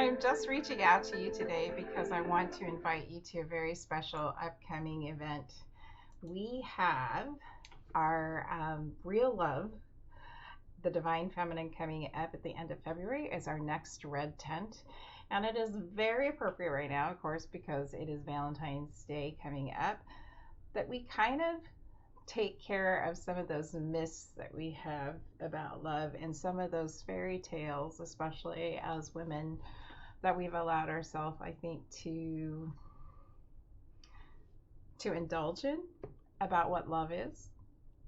I'm just reaching out to you today because I want to invite you to a very special upcoming event. We have our Real Love, the Divine Feminine, coming up at the end of February as our next red tent. And it is very appropriate right now, of course, because it is Valentine's Day coming up, that we kind of take care of some of those myths that we have about love and some of those fairy tales, especially as women, that we've allowed ourselves, I think, to indulge in about what love is,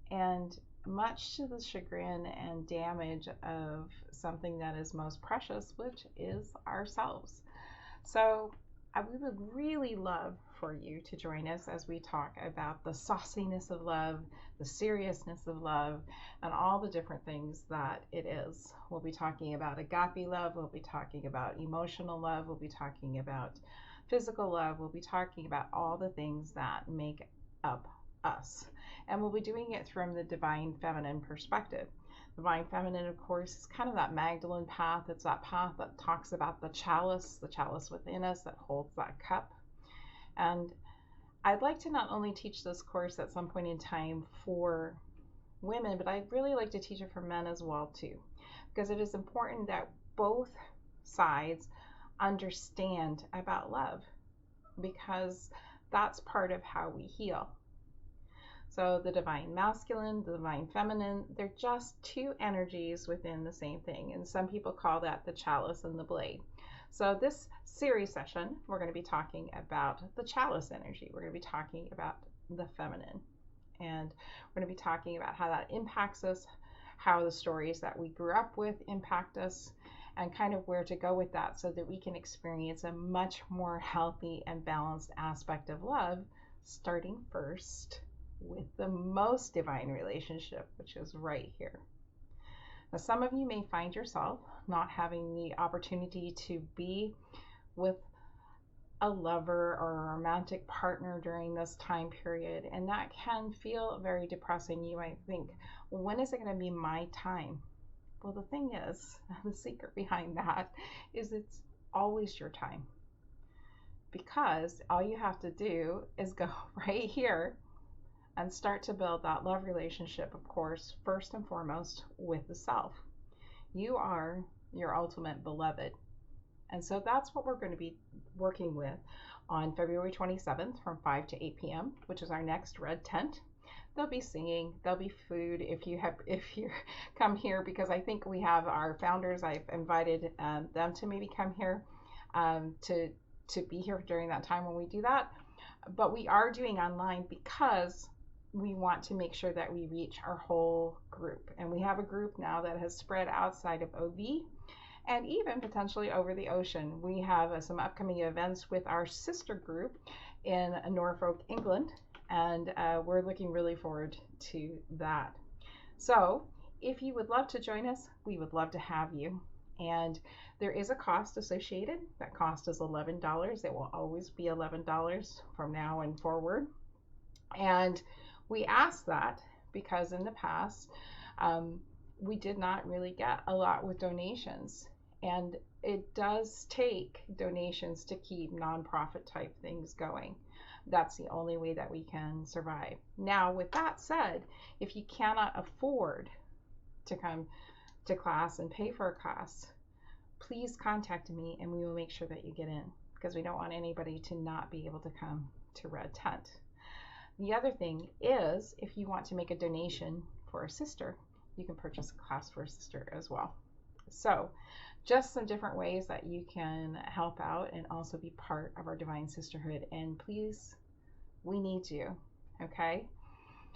and much to the chagrin and damage of something that is most precious, which is ourselves. So we would really love for you to join us as we talk about the sauciness of love, the seriousness of love, and all the different things that it is. We'll be talking about agape love, we'll be talking about emotional love, we'll be talking about physical love, we'll be talking about all the things that make up us. And we'll be doing it from the divine feminine perspective. Divine feminine, of course, is kind of that Magdalene path. It's that path that talks about the chalice within us that holds that cup. And I'd like to not only teach this course at some point in time for women, but I'd really like to teach it for men as well too, because it is important that both sides understand about love, because that's part of how we heal. So the divine masculine, the divine feminine, they're just two energies within the same thing. And some people call that the chalice and the blade. So this series session, we're going to be talking about the chalice energy. We're going to be talking about the feminine. And we're going to be talking about how that impacts us, how the stories that we grew up with impact us, and kind of where to go with that so that we can experience a much more healthy and balanced aspect of love, starting first with the most divine relationship, which is right here. Now, some of you may find yourself not having the opportunity to be with a lover or a romantic partner during this time period, and that can feel very depressing. You might think, well, when is it going to be my time? Well, the thing is, the secret behind that is it's always your time, because all you have to do is go right here and start to build that love relationship, of course, first and foremost with the self. You are your ultimate beloved. And so that's what we're going to be working with on February 27th from 5 to 8 p.m., which is our next red tent. There'll be singing, there'll be food if you come here, because I think we have our founders, I've invited them to maybe come here to be here during that time when we do that. But we are doing online because we want to make sure that we reach our whole group. And we have a group now that has spread outside of OV and even potentially over the ocean. We have some upcoming events with our sister group in Norfolk, England, and we're looking really forward to that. So if you would love to join us, we would love to have you. And there is a cost associated. That cost is $11. It will always be $11 from now and forward. And we ask that because in the past, we did not really get a lot with donations. And it does take donations to keep nonprofit type things going. That's the only way that we can survive. Now, with that said, if you cannot afford to come to class and pay for a class, please contact me and we will make sure that you get in, because we don't want anybody to not be able to come to Red Tent. The other thing is, if you want to make a donation for a sister, you can purchase a class for a sister as well. So just some different ways that you can help out and also be part of our divine sisterhood. And please, we need you, okay?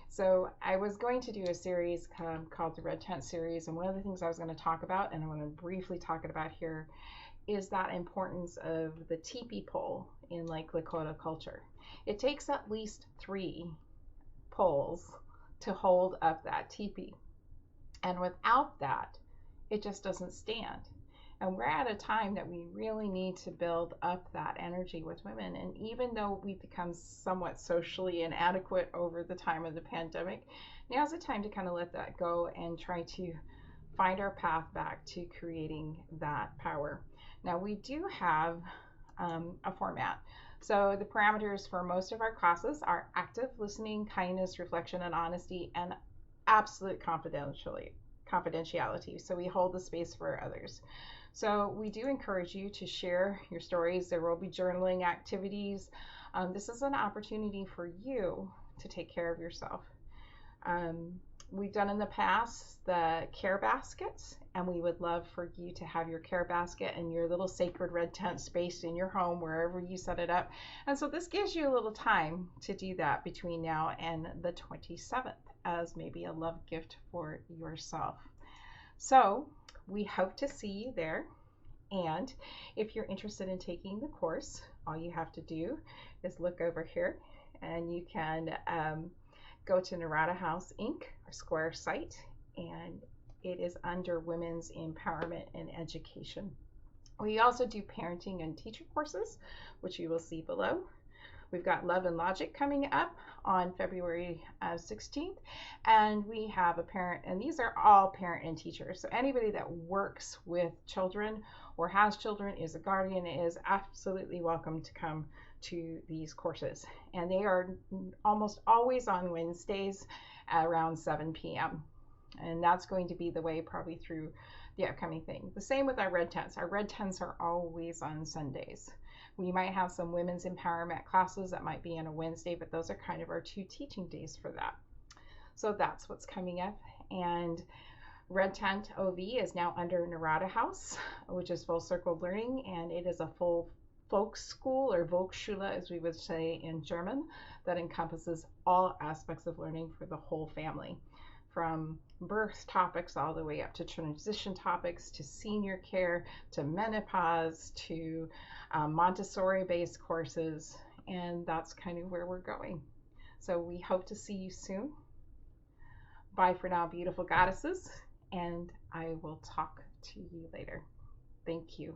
So I was going to do a series called the Red Tent series, and one of the things I was going to talk about, and I want to briefly talk about here, is that importance of the teepee pole in like Lakota culture. It takes at least 3 poles to hold up that teepee, and without that, it just doesn't stand. And we're at a time that we really need to build up that energy with women. And even though we've become somewhat socially inadequate over the time of the pandemic, now's the time to kind of let that go and try to find our path back to creating that power. Now, we do have a format. So the parameters for most of our classes are active listening, kindness, reflection, and honesty, and absolute confidentiality. So we hold the space for others. So we do encourage you to share your stories. There will be journaling activities. This is an opportunity for you to take care of yourself. We've done in the past the care baskets, and we would love for you to have your care basket and your little sacred red tent space in your home, wherever you set it up. And so this gives you a little time to do that between now and the 27th as maybe a love gift for yourself. So we hope to see you there. And if you're interested in taking the course, all you have to do is look over here, and you can go to Narada House Inc., our Square site, and it is under Women's Empowerment and Education. We also do parenting and teacher courses, which you will see below. We've got Love and Logic coming up on February 16th, and we have a parent, and these are all parent and teachers. So anybody that works with children or has children, is a guardian, is absolutely welcome to come to these courses. And they are almost always on Wednesdays at around 7 p.m. And that's going to be the way probably through the upcoming thing. The same with our red tents. Our red tents are always on Sundays. We might have some women's empowerment classes that might be on a Wednesday, but those are kind of our two teaching days for that. So that's what's coming up. And Red Tent OV is now under Narada House, which is Full Circle Learning, and it is a full folk school, or Volksschule as we would say in German, that encompasses all aspects of learning for the whole family, from birth topics all the way up to transition topics, to senior care, to menopause, to Montessori based courses, and that's kind of where we're going. So we hope to see you soon. Bye for now, beautiful goddesses, and I will talk to you later. Thank you.